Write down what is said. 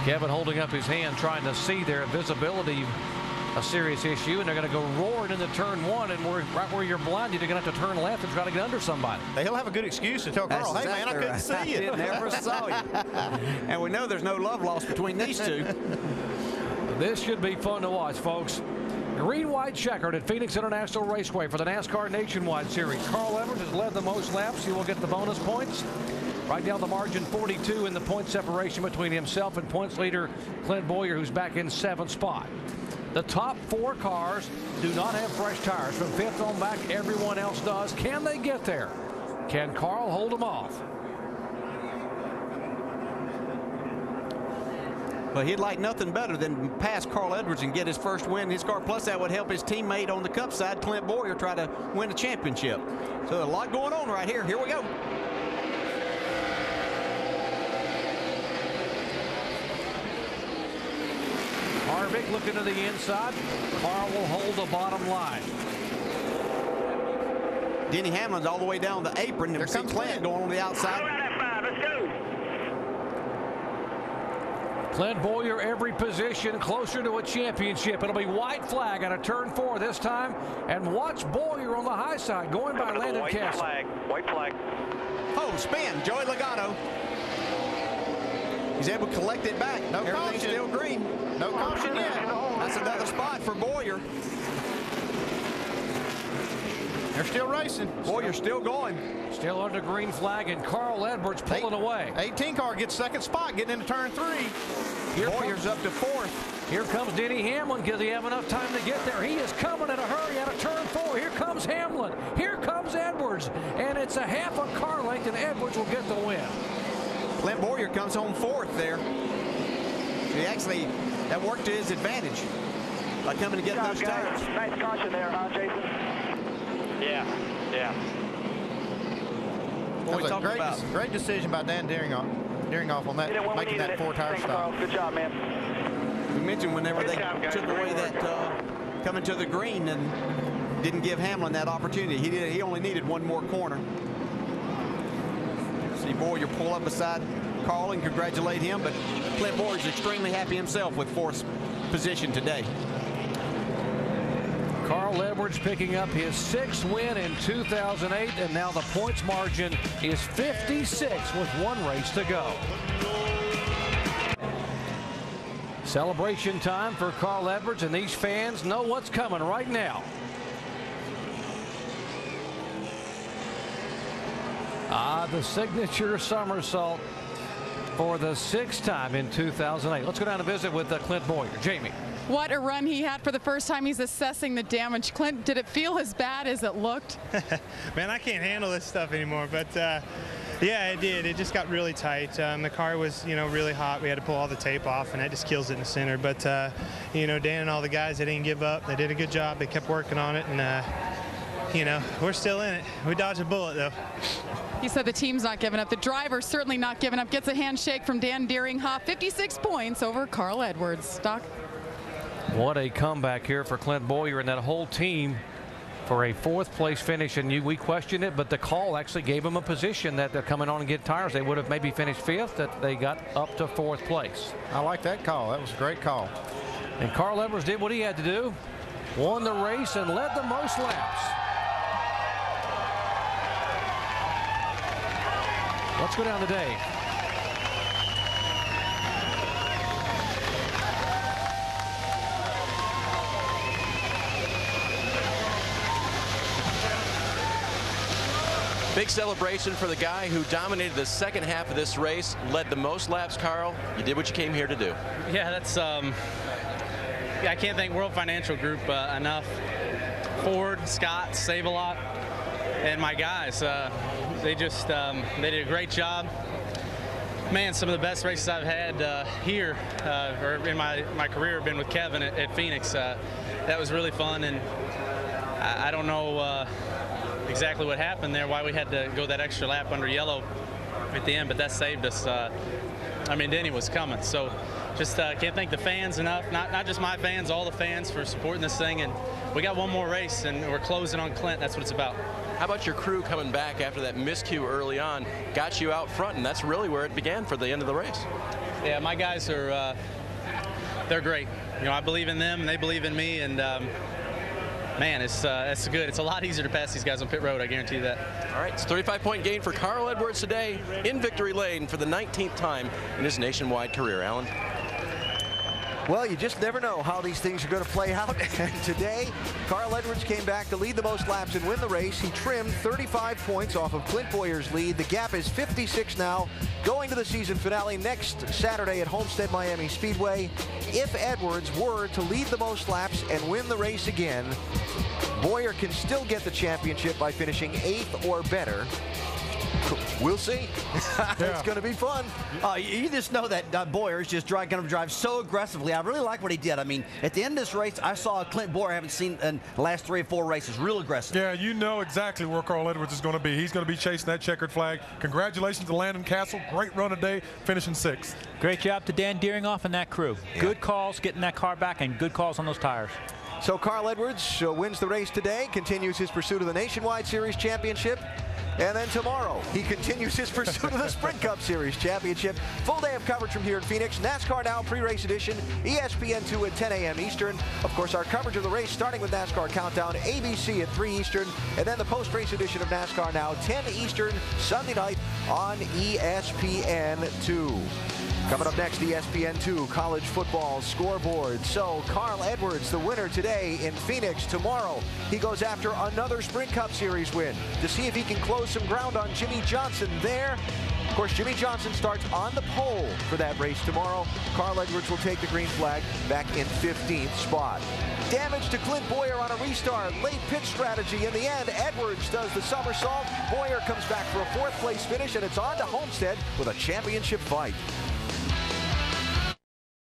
Kevin holding up his hand, trying to see their visibility, a serious issue, and they're going to go roaring into turn one, and right where you're blinded, you're going to have to turn left and try to get under somebody. He'll have a good excuse to tell Carl, hey, man, I couldn't see you. I never saw you. And we know there's no love lost between these two. This should be fun to watch, folks. Green-white checkered at Phoenix International Raceway for the NASCAR Nationwide Series. Carl Edwards has led the most laps. He will get the bonus points. Right down the margin, 42 in the point separation between himself and points leader Clint Boyer, who's back in 7th spot. The top 4 cars do not have fresh tires. From 5th on back, everyone else does. Can they get there? Can Carl hold them off? Well, he'd like nothing better than pass Carl Edwards and get his first win in his car. Plus, that would help his teammate on the Cup side, Clint Boyer, try to win a championship. So a lot going on right here. Here we go. Harvick looking to the inside. Carl will hold the bottom line. Denny Hamlin's all the way down the apron. There comes Clint going on the outside. Let's go. Clint Boyer every position closer to a championship. It'll be white flag out of turn 4 this time. And watch Boyer on the high side going by Landon Castle. White flag. Oh, spin. Joey Logano. He's able to collect it back. No Everything's caution. Still green. No caution yet. That's another spot for Boyer. They're still racing. Boyer's still going. Still under green flag, and Carl Edwards pulling away. 18 car gets 2nd spot, getting into turn 3. Boyer's up to 4th. Here comes Denny Hamlin. Does he have enough time to get there? He is coming in a hurry out of turn 4. Here comes Hamlin. Here comes Edwards. And it's a half a car length, and Edwards will get the win. Clint Boyer comes home 4th there. He actually, that worked to his advantage by coming to get those tires. Nice caution there, huh, Jason? Yeah. What we talking about? Great decision by Dan Dieringhoff on that, making that 4-tire stop. Good job, man. We mentioned whenever they took away that coming to the green and didn't give Hamlin that opportunity. He only needed one more corner. See Boyer pull up beside Carl and congratulate him, but Clint Boyer's extremely happy himself with 4th position today. Carl Edwards picking up his 6th win in 2008, and now the points margin is 56 with 1 race to go. Celebration time for Carl Edwards, and these fans know what's coming right now. The signature somersault for the 6th time in 2008. Let's go down and visit with Clint Boyer. Jamie. What a run he had for the first time. He's assessing the damage. Clint, did it feel as bad as it looked? Man, I can't handle this stuff anymore, but yeah, it did. It just got really tight. The car was, really hot. We had to pull all the tape off, and that just kills it in the center. But, Dan and all the guys, they didn't give up. They did a good job. They kept working on it, and, we're still in it. We dodged a bullet, though. He said the team's not giving up. The driver's certainly not giving up. Gets a handshake from Dan Dieringhoff. 56 points over Carl Edwards. Doc? What a comeback here for Clint Boyer and that whole team for a 4th place finish. And we questioned it, but the call actually gave them a position that they're coming on and get tires. They would have maybe finished 5th, that they got up to 4th place. I like that call. That was a great call. And Carl Edwards did what he had to do. Won the race and led the most laps. Let's go down today. Big celebration for the guy who dominated the 2nd half of this race, led the most laps. Carl, you did what you came here to do. Yeah, that's I can't thank World Financial Group enough. Ford, Scott, Save-A-Lot, and my guys. They just they did a great job. Man, some of the best races I've had here or in my career have been with Kevin at Phoenix. That was really fun, and I don't know exactly what happened there, why we had to go that extra lap under yellow at the end, but that saved us. I mean, Denny was coming, so just can't thank the fans enough, not just my fans, all the fans for supporting this thing. And we got one more race, and we're closing on Clint. That's what it's about. How about your crew coming back after that miscue early on, got you out front, and that's really where it began for the end of the race? Yeah, my guys are, they're great. You know, I believe in them, and they believe in me, and man, it's good. It's a lot easier to pass these guys on pit road, I guarantee you that. All right, it's a 35-point gain for Carl Edwards today in victory lane for the 19th time in his nationwide career. Alan? Well, you just never know how these things are going to play out. And today, Carl Edwards came back to lead the most laps and win the race. He trimmed 35 points off of Clint Boyer's lead. The gap is 56 now, going to the season finale next Saturday at Homestead Miami Speedway. If Edwards were to lead the most laps and win the race again, Boyer can still get the championship by finishing 8th or better. We'll see. It's going to be fun. You just know that Boyer is just going to drive so aggressively. I really like what he did. I mean, at the end of this race, I saw Clint Boyer I haven't seen in the last 3 or 4 races. Real aggressive. Yeah, you know exactly where Carl Edwards is going to be. He's going to be chasing that checkered flag. Congratulations to Landon Castle. Great run today, finishing 6th. Great job to Dan Deeringoff and that crew. Yeah. Good calls getting that car back and good calls on those tires. So Carl Edwards wins the race today, continues his pursuit of the Nationwide Series Championship. And then tomorrow, he continues his pursuit of the Sprint Cup Series Championship. Full day of coverage from here in Phoenix. NASCAR Now pre-race edition, ESPN2 at 10 a.m. Eastern. Of course, our coverage of the race starting with NASCAR Countdown, ABC at 3 Eastern. And then the post-race edition of NASCAR Now, 10 Eastern, Sunday night on ESPN2. Coming up next, ESPN2 college football scoreboard. So Carl Edwards, the winner today in Phoenix. Tomorrow, he goes after another Sprint Cup Series win to see if he can close some ground on Jimmy Johnson there. Of course, Jimmy Johnson starts on the pole for that race tomorrow. Carl Edwards will take the green flag back in 15th spot. Damage to Clint Boyer on a restart. Late pit strategy. In the end, Edwards does the somersault. Boyer comes back for a 4th place finish, and it's on to Homestead with a championship fight.